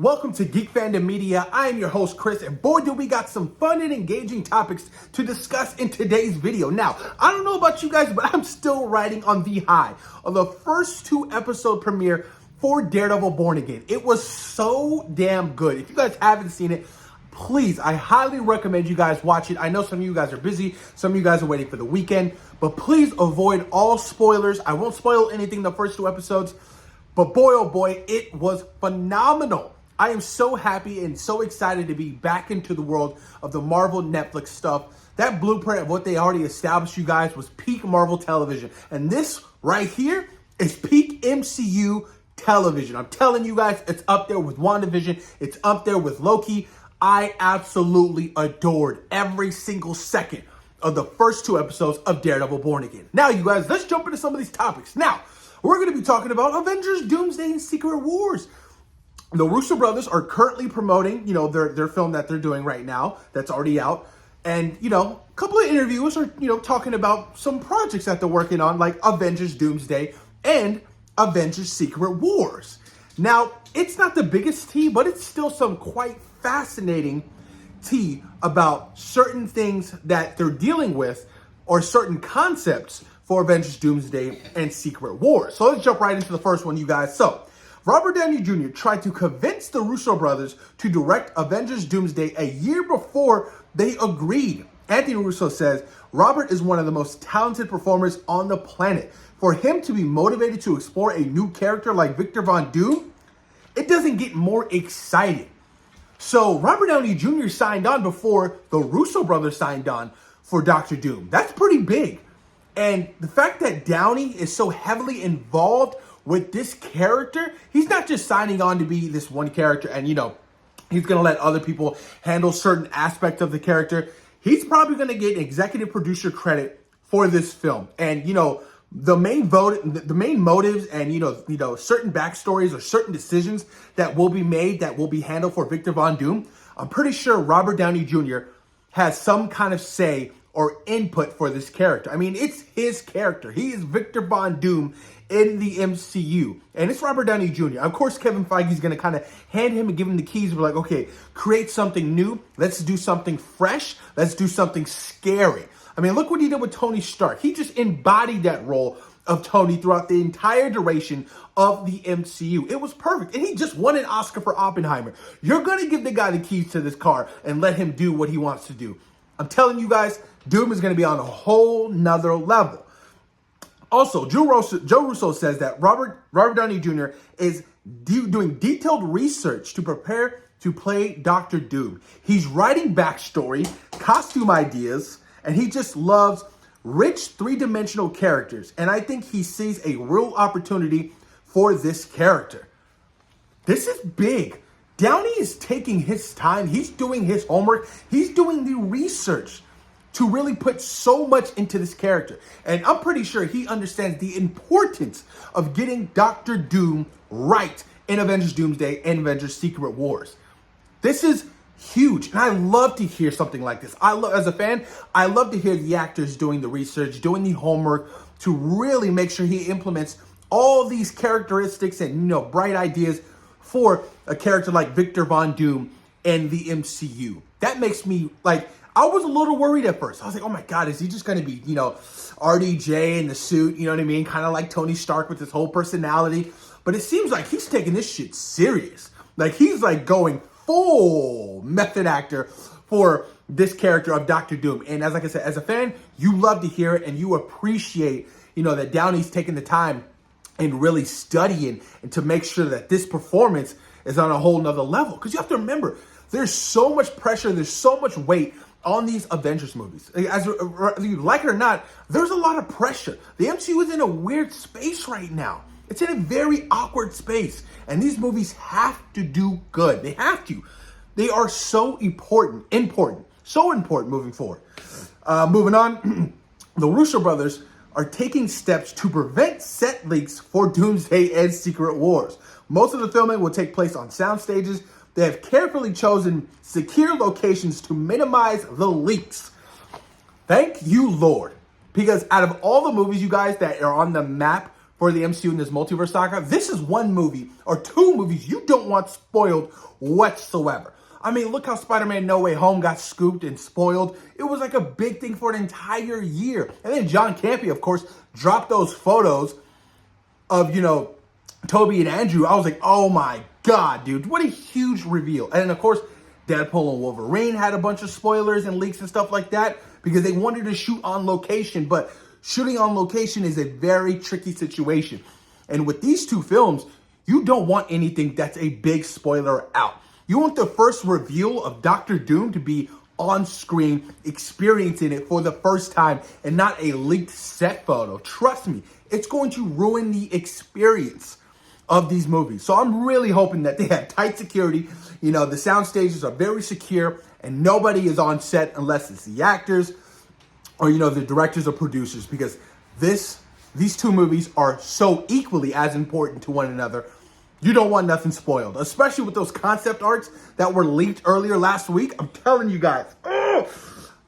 Welcome to Geek Fandom Media. I am your host, Chris, and boy, do we got some fun and engaging topics to discuss in today's video. Now, I don't know about you guys, but I'm still riding on the high of the first 2-episode premiere for Daredevil Born Again. It was so damn good. If you guys haven't seen it, please, I highly recommend you guys watch it. I know some of you guys are busy, some of you guys are waiting for the weekend, but please avoid all spoilers. I won't spoil anything in the first 2 episodes, but boy, oh boy, it was phenomenal. I am so happy and so excited to be back into the world of the Marvel Netflix stuff. That blueprint of what they already established, you guys, was peak Marvel television. And this right here is peak MCU television. I'm telling you guys, it's up there with WandaVision. It's up there with Loki. I absolutely adored every single second of the first 2 episodes of Daredevil Born Again. Now, you guys, let's jump into some of these topics. Now, we're going to be talking about Avengers, DOOMSDAY and SECRET WARs. The Russo Brothers are currently promoting, their film that they're doing right now that's already out. And, a couple of interviewers are, talking about some projects that they're working on, like Avengers Doomsday and Avengers Secret Wars. Now, it's not the biggest tea, but it's still some quite fascinating tea about certain things that they're dealing with or certain concepts for Avengers Doomsday and Secret Wars. So let's jump right into the first one, you guys. So, Robert Downey Jr. tried to convince the Russo Brothers to direct Avengers Doomsday a year before they agreed. Anthony Russo says, Robert is one of the most talented performers on the planet. For him to be motivated to explore a new character like Victor Von Doom, it doesn't get more exciting. So Robert Downey Jr. signed on before the Russo Brothers signed on for Dr. Doom. That's pretty big. And the fact that Downey is so heavily involved with this character, he's not just signing on to be this one character and, he's going to let other people handle certain aspects of the character. He's probably going to get executive producer credit for this film. And, the main motives and, certain backstories or certain decisions that will be made, that will be handled for Victor Von Doom, I'm pretty sure Robert Downey Jr. has some kind of say or input for this character. I mean, it's his character. He is Victor Von Doom in the MCU. And it's Robert Downey Jr. Of course, Kevin Feige's going to kind of hand him and give him the keys. We're like, okay, create something new. Let's do something fresh. Let's do something scary. I mean, look what he did with Tony Stark. He just embodied that role of Tony throughout the entire duration of the MCU. It was perfect. And he just won an Oscar for Oppenheimer. You're going to give the guy the keys to this car and let him do what he wants to do. I'm telling you guys, Doom is going to be on a whole nother level. Also, Joe Russo says that Robert Downey Jr. is doing detailed research to prepare to play Dr. Doom. He's writing backstory, costume ideas, and he just loves rich 3-dimensional characters. And I think he sees a real opportunity for this character. This is big. Downey is taking his time. He's doing his homework. He's doing the research to really put so much into this character. And I'm pretty sure he understands the importance of getting Dr. Doom right in Avengers Doomsday and Avengers Secret Wars. This is huge. And I love to hear something like this. As a fan, I love to hear the actors doing the research, doing the homework to really make sure he implements all these characteristics and, bright ideas for a character like Victor Von Doom in the MCU. That makes me I was a little worried at first. I was like, oh my God, is he just going to be, RDJ in the suit, you know what I mean? Kind of like Tony Stark with his whole personality. But it seems like he's taking this shit serious. He's going full method actor for this character of Dr. Doom. And as I said, as a fan, you love to hear it and you appreciate, that Downey's taking the time and really studying and to make sure that this performance is on a whole nother level. Because you have to remember, there's so much pressure, there's so much weight on these Avengers movies. As you like it or not, there's a lot of pressure. The MCU is in a weird space right now. It's in a very awkward space. And these movies have to do good. They have to. They are so important, so important moving forward. Moving on, the Russo Brothers are taking steps to prevent set leaks for Doomsday and Secret Wars. Most of the filming will take place on sound stages. They have carefully chosen secure locations to minimize the leaks. Thank you, Lord. Because out of all the movies, you guys, that are on the map for the MCU in this multiverse saga, this is one movie or two movies you don't want spoiled whatsoever. I mean, look how Spider-Man No Way Home got scooped and spoiled. It was like a big thing for an entire year. And then John Campea, of course, dropped those photos of, Toby and Andrew. I was like, oh my God, dude, what a huge reveal. And then, of course, Deadpool and Wolverine had a bunch of spoilers and leaks and stuff like that because they wanted to shoot on location. But shooting on location is a very tricky situation. And with these two films, you don't want anything that's a big spoiler out. You want the first reveal of Doctor Doom to be on screen, experiencing it for the first time and not a leaked set photo. Trust me, it's going to ruin the experience of these movies. So I'm really hoping that they have tight security. The sound stages are very secure and nobody is on set unless it's the actors or, the directors or producers, because these two movies are so equally as important to one another. You don't want nothing spoiled, especially with those concept arts that were leaked earlier last week. I'm telling you guys,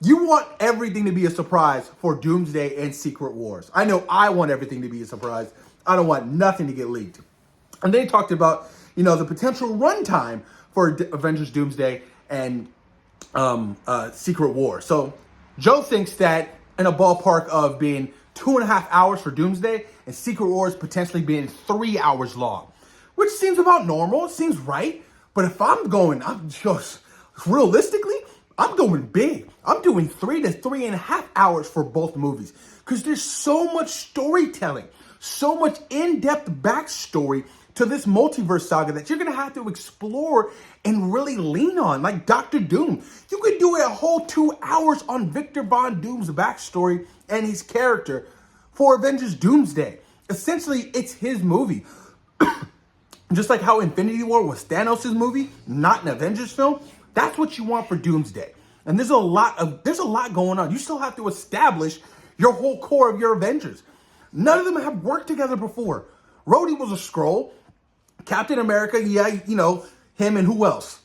you want everything to be a surprise for Doomsday and Secret Wars. I know I want everything to be a surprise. I don't want nothing to get leaked. And they talked about, the potential runtime for Avengers Doomsday and Secret Wars. So Joe thinks that in a ballpark of being 2.5 hours for Doomsday and Secret Wars potentially being 3 hours long, which seems about normal. It seems right. But if I'm just realistically, I'm going big. I'm doing 3 to 3.5 hours for both movies because there's so much storytelling, so much in-depth backstory to this multiverse saga that you're going to have to explore and really lean on. Like Doctor Doom. You could do a whole 2 hours on Victor Von Doom's backstory and his character for Avengers Doomsday. Essentially, it's his movie. Just like how Infinity War was Thanos' movie, not an Avengers film. That's what you want for Doomsday. And there's a lot going on. You still have to establish your whole core of your Avengers. None of them have worked together before. Rhodey was a Skrull. Captain America, him and who else?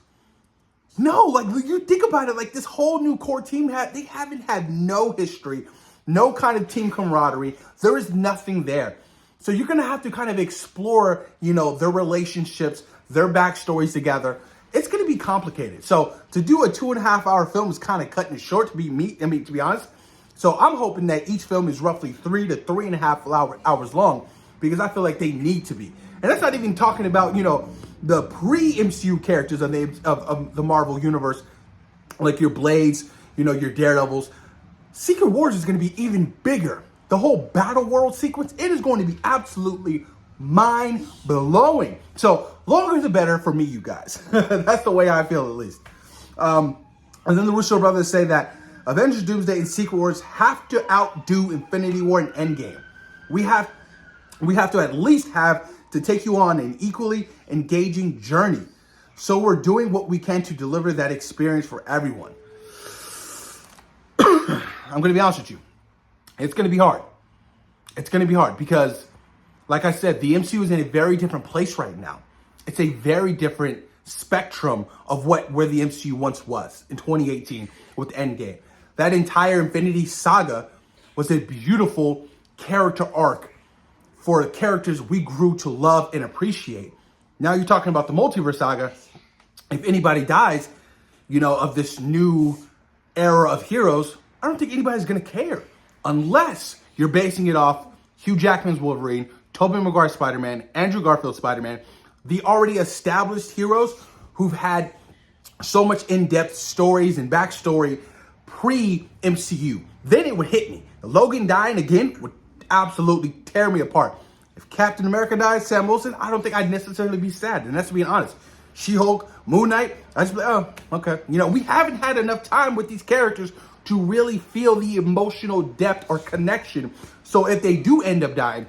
No, like you think about it, like this whole new core team they haven't had no history, no kind of team camaraderie. There is nothing there. So you're going to have to kind of explore, their relationships, their backstories together. It's going to be complicated. So to do a 2.5 hour film is kind of cutting it short to be honest. So I'm hoping that each film is roughly 3 to 3.5 hours long because I feel like they need to be. And that's not even talking about, the pre-MCU characters of the Marvel Universe, like your Blades, your Daredevils. Secret Wars is going to be even bigger. The whole battle world sequence, it is going to be absolutely mind-blowing. So longer the better for me, you guys. That's the way I feel, at least. And then the Russo Brothers say that Avengers Doomsday and Secret Wars have to outdo Infinity War and Endgame. We have to at least have to take you on an equally engaging journey. So we're doing what we can to deliver that experience for everyone. I'm going to be honest with you. It's going to be hard. It's going to be hard because, like I said, the MCU is in a very different place right now. It's a very different spectrum of where the MCU once was in 2018 with Endgame. That entire Infinity Saga was a beautiful character arc for the characters we grew to love and appreciate. Now you're talking about the multiverse saga. If anybody dies, of this new era of heroes, I don't think anybody's going to care. Unless you're basing it off Hugh Jackman's Wolverine, Tobey Maguire's Spider-Man, Andrew Garfield's Spider-Man, the already established heroes who've had so much in-depth stories and backstory pre-MCU. Then it would hit me. Logan dying again would absolutely tear me apart. If Captain America dies, Sam Wilson, I don't think I'd necessarily be sad. And that's being honest. She-Hulk, Moon Knight, I'd just be like, oh, okay. We haven't had enough time with these characters to really feel the emotional depth or connection. So if they do end up dying,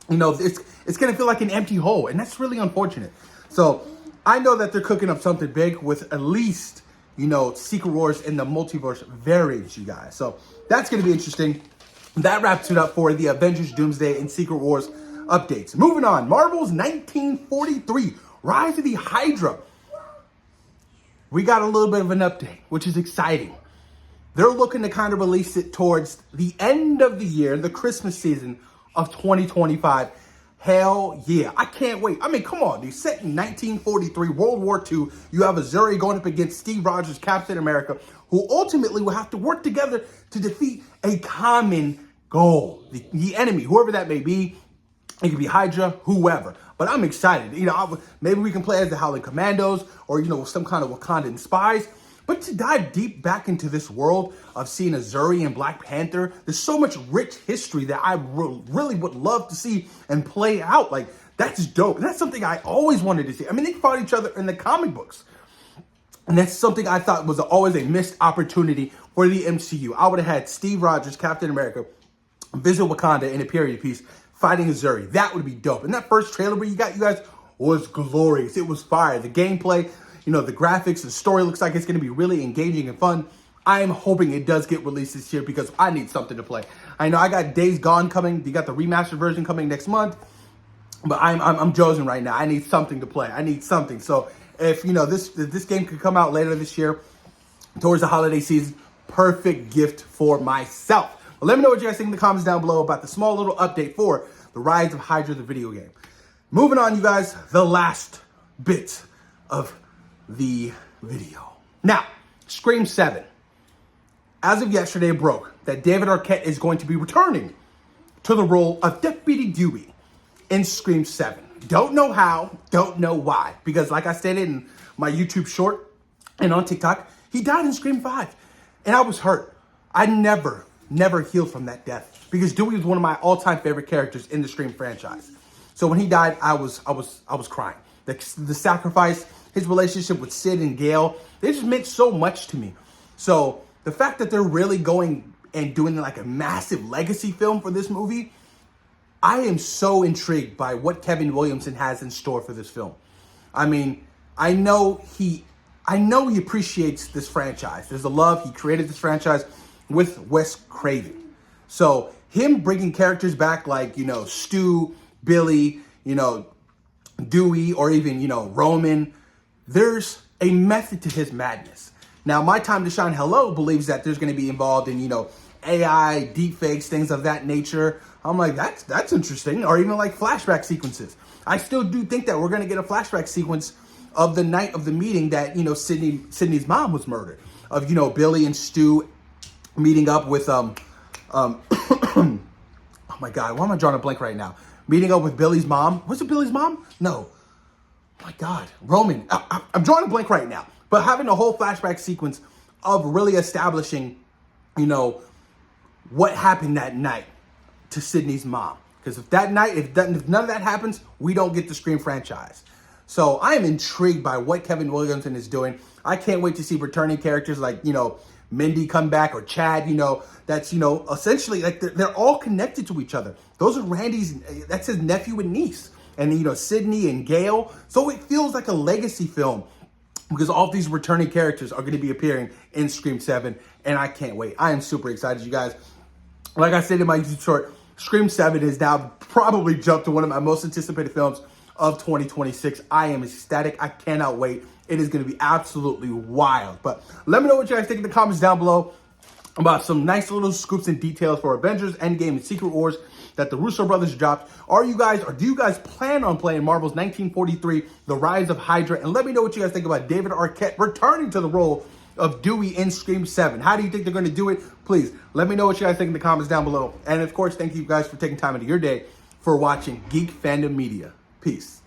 it's going to feel like an empty hole. And that's really unfortunate. So I know that they're cooking up something big with at least, Secret Wars and the multiverse variants, you guys. So that's going to be interesting. That wraps it up for the Avengers Doomsday and Secret Wars updates. Moving on, Marvel's 1943, Rise of the Hydra. We got a little bit of an update, which is exciting. They're looking to kind of release it towards the end of the year, the Christmas season of 2025. Hell yeah. I can't wait. I mean, come on, dude. Set in 1943, World War II, you have a Zuri going up against Steve Rogers, Captain America, who ultimately will have to work together to defeat a common goal. The enemy, whoever that may be. It could be Hydra, whoever. But I'm excited. Maybe we can play as the Howling Commandos or, some kind of Wakandan spies. But to dive deep back into this world of seeing a Zuri and Black Panther, there's so much rich history that I really would love to see and play out. Like, that's dope. And that's something I always wanted to see. I mean, they fought each other in the comic books. And that's something I thought was always a missed opportunity for the MCU. I would have had Steve Rogers, Captain America, visit Wakanda in a period piece, fighting a Zuri. That would be dope. And that first trailer where you guys, was glorious. It was fire. The gameplay, the graphics, the story looks like it's going to be really engaging and fun. I am hoping it does get released this year because I need something to play. I know I got Days Gone coming. You got the remastered version coming next month. But I'm Josen right now. I need something to play. I need something. So if, this game could come out later this year towards the holiday season, perfect gift for myself. Well, let me know what you guys think in the comments down below about the small little update for the Rise of Hydra, the video game. Moving on, you guys, the last bit of the video. Now, Scream 7. As of yesterday, it broke that David Arquette is going to be returning to the role of Deputy Dewey in Scream 7. Don't know how, don't know why. Because like I stated in my YouTube short and on TikTok, he died in Scream 5. And I was hurt. I never healed from that death because Dewey was one of my all-time favorite characters in the Scream franchise. So when he died, I was crying. The sacrifice, his relationship with Sid and Gale, they just meant so much to me. So the fact that they're really going and doing like a massive legacy film for this movie, I am so intrigued by what Kevin Williamson has in store for this film. I mean, I know he appreciates this franchise. There's a love. He created this franchise with Wes Craven. So him bringing characters back like, Stu, Billy, Dewey, or even, Roman, there's a method to his madness. Now, My Time to Shine Hello believes that there's going to be involved in, AI, deepfakes, things of that nature. I'm like, that's interesting. Or even like flashback sequences. I still do think that we're going to get a flashback sequence of the night of the meeting that, Sydney's mom was murdered. Of, Billy and Stu meeting up with, oh my God, why am I drawing a blank right now? Meeting up with Billy's mom. Was it Billy's mom? No. Oh my God, Roman. I'm drawing a blank right now. But having a whole flashback sequence of really establishing, what happened that night to Sydney's mom. Because if none of that happens, we don't get the Scream franchise. So I am intrigued by what Kevin Williamson is doing. I can't wait to see returning characters like, Mindy come back or Chad, that's, essentially like they're all connected to each other. Those are that's his nephew and niece. And, Sydney and Gale. So it feels like a legacy film because all of these returning characters are going to be appearing in Scream 7. And I can't wait. I am super excited, you guys. Like I said in my YouTube short, Scream 7 has now probably jumped to one of my most anticipated films of 2026. I am ecstatic. I cannot wait. It is going to be absolutely wild. But let me know what you guys think in the comments down below about some nice little scoops and details for Avengers, Endgame, and Secret Wars that the Russo Brothers dropped. Do you guys plan on playing Marvel's 1943, The Rise of Hydra? And let me know what you guys think about David Arquette returning to the role of Dewey in Scream 7. How do you think they're going to do it? Please, let me know what you guys think in the comments down below. And of course, thank you guys for taking time out of your day for watching Geek Fandom Media. Peace.